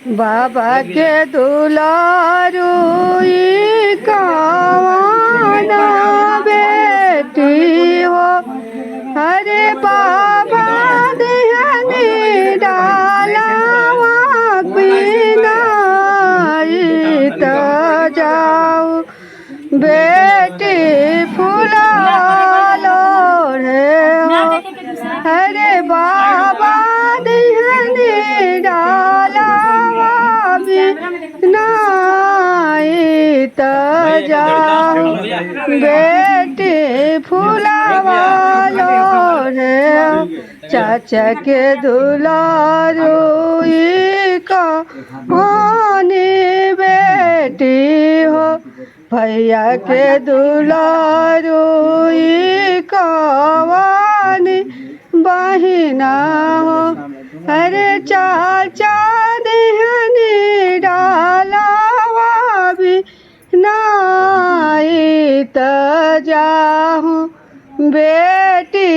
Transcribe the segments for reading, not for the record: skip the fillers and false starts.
बाबा के दुलारू कवाना बेटी हो। अरे बाबा दिहनी डालावा बिना त जाऊ बेटी फूला लोढ़े हो। अरे बाबा दिहनी डालावा बिना त जाऊ बेटी फूलावा लोढ़े हो। चाचा के दुलारू कहानी बेटी हो। भैया के दुलारू कवानी बहिना हो। अरे चाचा दिहनी डालावा बिना त जाहूँ बेटी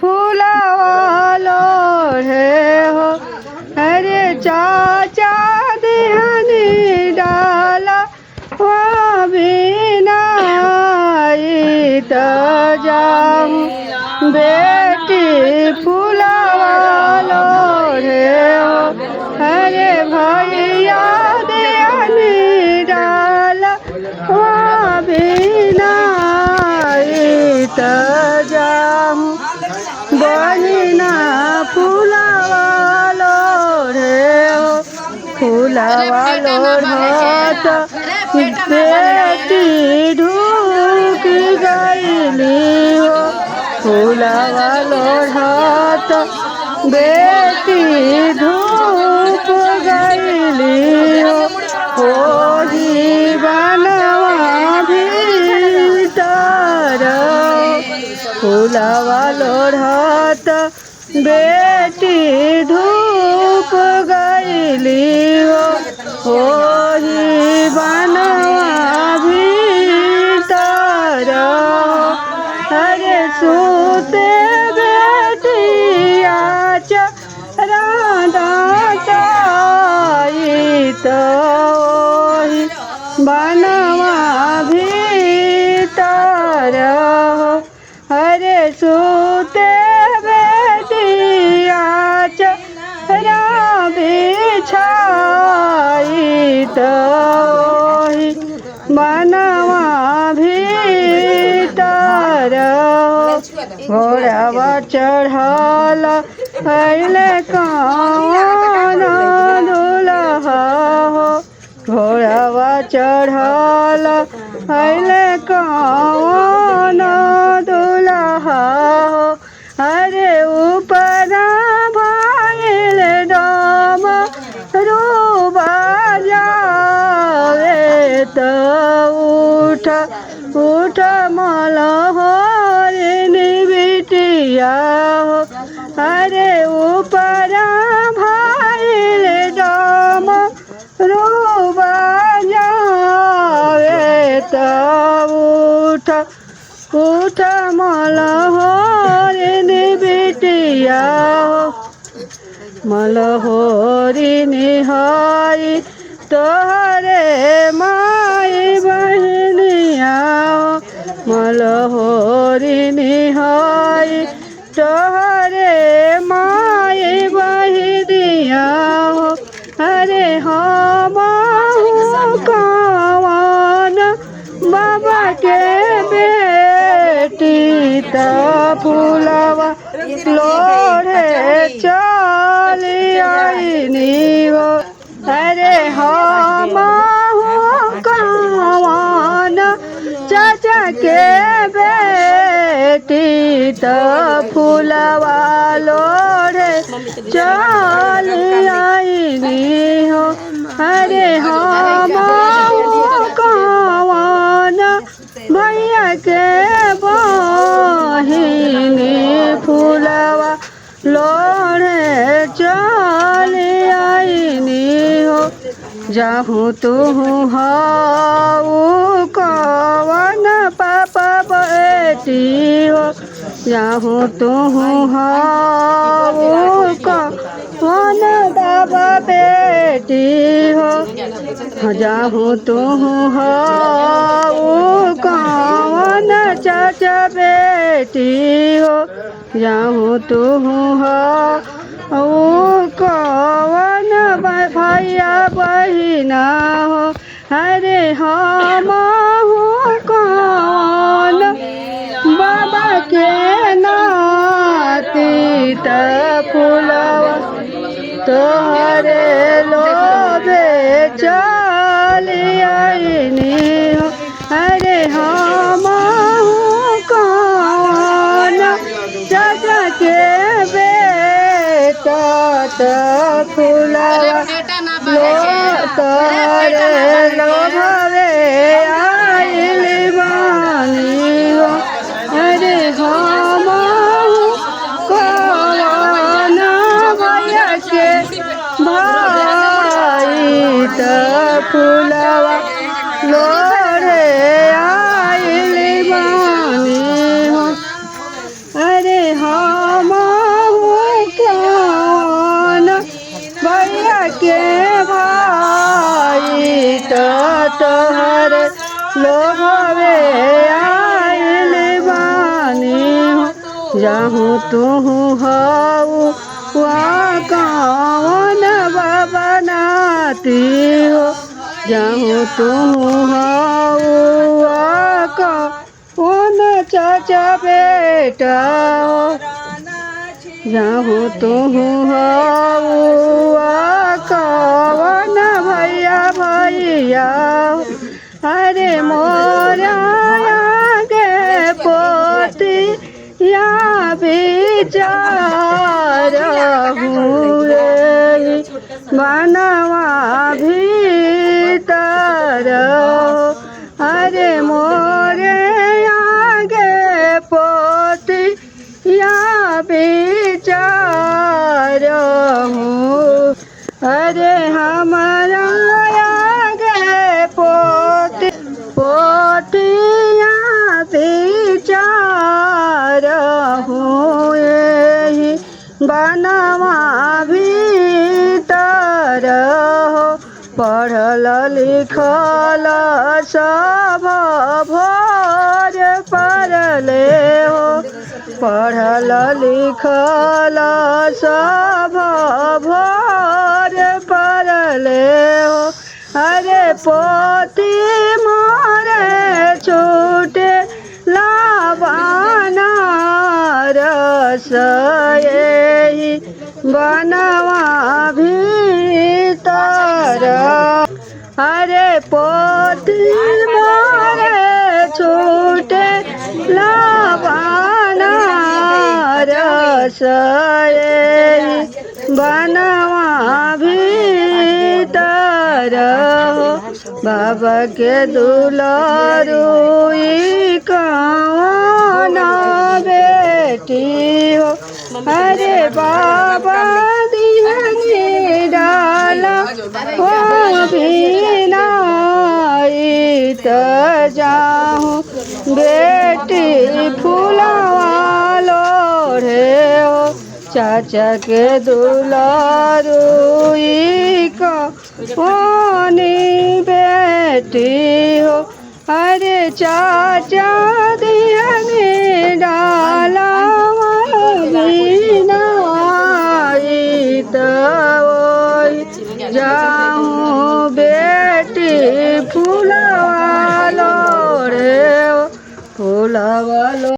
फूलावा लोढ़े हो। अरे चाचा दिहनी डाला बिना त जाऊँ बेटी फूलावा लोढ़े हो। अरे भैया दिहनी डाला बिना त जाऊँ बहिना फूलावा लोढ़े हो। फूलावा लोढ़त बेटी ढूक गईली हो। फूलावा लोढ़त बेटी धूप गईली हो। ओही बनवा भीतर फूलावा लोढ़त बेटी धूप गईली हो। ओही बनवा भीतर अरे सूते बेटिया चराई ओही बनवा भीतर अरे सूते बेटिया चरा बिछाई ओही बनवा भीतर घोड़ावा चढ़ल अइले कौन दुल्हा हो। घोड़ावा चढ़ल अइले कौन दुल्हा हो। अरे ऊपर भइल डम रूबा जावे त उठ उठ मलहरिनी बिटिया हो। अरे ऊपर भइल डम रूबा जावे त उठ उठ मलहरिनी बिटिया हो। मलहरिनी हई तोहरे माई बहनिया हो। मलहरिनी हई तोहरे माई बहनिया हो। अरे हम कवन बाबा के बेटी त फूलवा लोढ़े चली आईनी हो। अरे हम कवन चाचा के बेटी त फूलवा लोढ़े चली आईनी हो। अरे हम कवन भैया के बहिनी फूलवा लोढ़े चली आईनी हो। जाहूँ तू हाउ कवन पापा बेटी हो। जाहूँ तू हाउ कवन बाबा बेटी जाहूँ तू हाऊ कौन चाचा बेटी हो, जाहूँ तू हाऊ कौन भैया बहिना हो। अरे हम कौन बाबा के नाती त फुलवा तोहरे लोभे चली आईनी हो। अरे हम कौन चाचा के बेटा त फुलवा तोहरे लोभे आइल बानी हो। अरे हम कौन भैया के भाई त फुलवा लोढ़े आइल बानी हो। अरे हम कौन भैया के भाई त तोहर लोभे आइल बानी हो। जाहूँ तू हाऊ कौन बाबा नाती हो, जाहूँ तू हाऊ कौन चाचा बेटा हो, जाहूँ तू हाऊ कौन भैया भैया हो। अरे मोरा आगे पोती या विचार हुए बनवा भीतर हो। अरे मोरे आगे पोती या विचार हूँ। अरे हमारा आगे पोतिया विचार हुए बनवा भीतर हो। पढ़ल लिखल सब भोर पढ़ले हो, पढ़ल लिखल सब भोर पढ़ले हो। अरे पोती मोरे छूटे लावाना रस यही बनवा भीतर। अरे पोती मोरे छूटे लावाना रस यही बनवा भीतर हो। बाबा के दुलारुई कौन बेटी हो। अरे बाबा दिहनी डाला हो बिना त जाहूँ बेटी फूलवा लोढ़े हो। चाचा के दुलारुई कौन बेटी हो। अरे चाचा दिहनी डाला बिना त जाऊँ बेटी फूलवा लोढ़े फूलवा